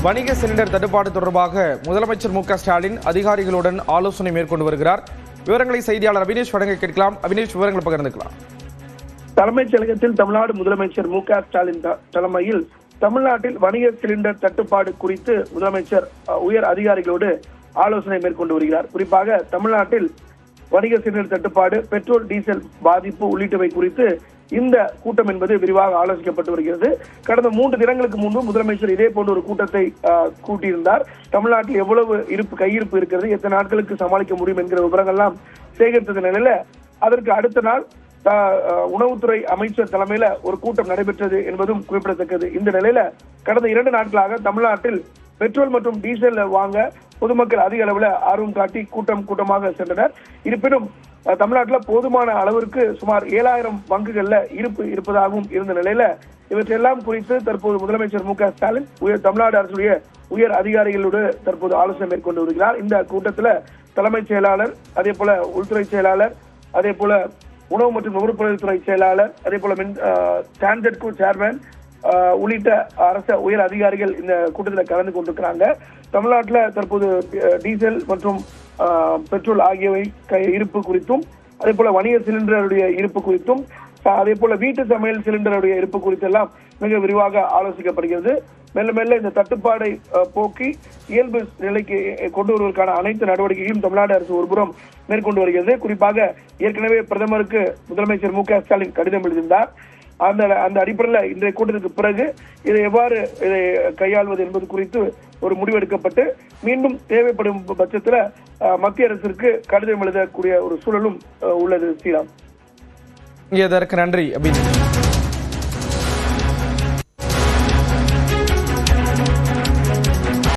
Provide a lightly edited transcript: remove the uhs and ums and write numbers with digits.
வணிக சிலிண்டர் தட்டுப்பாடு தொடர்பாக முதலமைச்சர் மு.க. ஸ்டாலின் அதிகாரிகளுடன் ஆலோசனை மேற்கொண்டு வருகிறார். விவரங்களை செய்தியாளர் அபினேஷ் வழங்க கேட்கலாம். அபினேஷ், விவரங்களை பகிர்ந்துக்கலாம். தலைமைச் செயலகத்தில் தமிழ்நாடு முதலமைச்சர் மு.க. ஸ்டாலின் தலைமையில் தமிழ்நாட்டில் வணிக சிலிண்டர் தட்டுப்பாடு குறித்து முதலமைச்சர் உயர் அதிகாரிகளோடு ஆலோசனை மேற்கொண்டு வருகிறார். குறிப்பாக தமிழ்நாட்டில் வணிக சிலிண்டர் தட்டுப்பாடு, பெட்ரோல் டீசல் பாதிப்பு உள்ளிட்டவை குறித்து இந்த கூட்டம் என்பது விரிவாக ஆலோசிக்கப்பட்டு வருகிறது. கடந்த 3 தினங்களுக்கு முன்பு முதலமைச்சர் இதே போன்ற ஒரு கூட்டத்தை கூட்டியிருந்தார். தமிழ்நாட்டில் எவ்வளவு கையிருப்பு இருக்கிறது, எத்தனை நாட்களுக்கு சமாளிக்க முடியும் என்கிற விவரங்கள்லாம் சேகரித்த நிலையில அதற்கு அடுத்த நாள் உணவுத்துறை அமைச்சர் தலைமையில ஒரு கூட்டம் நடைபெற்றது என்பதும் குறிப்பிடத்தக்கது. இந்த நிலையில கடந்த 2 நாட்களாக தமிழ்நாட்டில் பெட்ரோல் மற்றும் டீசல் வாங்க பொதுமக்கள் அதிக அளவில் ஆர்வம் காட்டி கூட்டமாக சென்றனர். இருப்பினும் தமிழ்நாட்டில் போதுமான அளவிற்கு சுமார் 7000 பங்குகள்ல இருப்பு இருப்பதாகவும் இருந்த நிலையில இவற்றெல்லாம் குறித்து தற்போது முதலமைச்சர் மு.க. ஸ்டாலின் தமிழ்நாடு அரசுடைய உயர் அதிகாரிகளோடு தற்போது ஆலோசனை மேற்கொண்டு வருகிறார். இந்த கூட்டத்தில் தலைமைச் செயலாளர், அதே போல உள்துறை செயலாளர், அதே போல உணவு மற்றும் நுகர்பொருள்துறை செயலாளர், அதே போல டான்ஜெட்கோ சேர்மேன் உள்ளிட்ட அரசு உயர் அதிகாரிகள் இந்த கூட்டத்தில் கலந்து கொண்டிருக்கிறாங்க. தமிழ்நாட்டில் தற்போது டீசல் மற்றும் பெட்ரோல் ஆகியவை இருப்பு குறித்தும், அதே போல வணிக சிலிண்டருடைய இருப்பு குறித்தும், அதே போல வீட்டு சமையல் சிலிண்டருடைய இருப்பு குறித்தெல்லாம் மிக விரிவாக ஆலோசிக்கப்படுகிறது. மெல்ல மெல்ல இந்த தட்டுப்பாடை போக்கி இயல்பு நிலைக்கு கொண்டு வருவதற்கான அனைத்து நடவடிக்கையும் தமிழ்நாடு அரசு ஒருபுறம் மேற்கொண்டு வருகிறது. குறிப்பாக ஏற்கனவே பிரதமருக்கு முதலமைச்சர் மு.க. ஸ்டாலின் கடிதம் எழுதியிருந்தார். அந்த அடிப்படையில் இன்றைய கூட்டத்திற்கு பிறகு இதை எவ்வாறு கையாள்வது என்பது குறித்து ஒரு முடிவெடுக்கப்பட்டு மீண்டும் தேவைப்படும் பட்சத்தில் மத்திய அரசிற்கு கடிதம் எழுதக்கூடிய ஒரு சூழலும் உள்ளது. ஸ்ரீராம், இதற்கு நன்றி அபினேஷ்.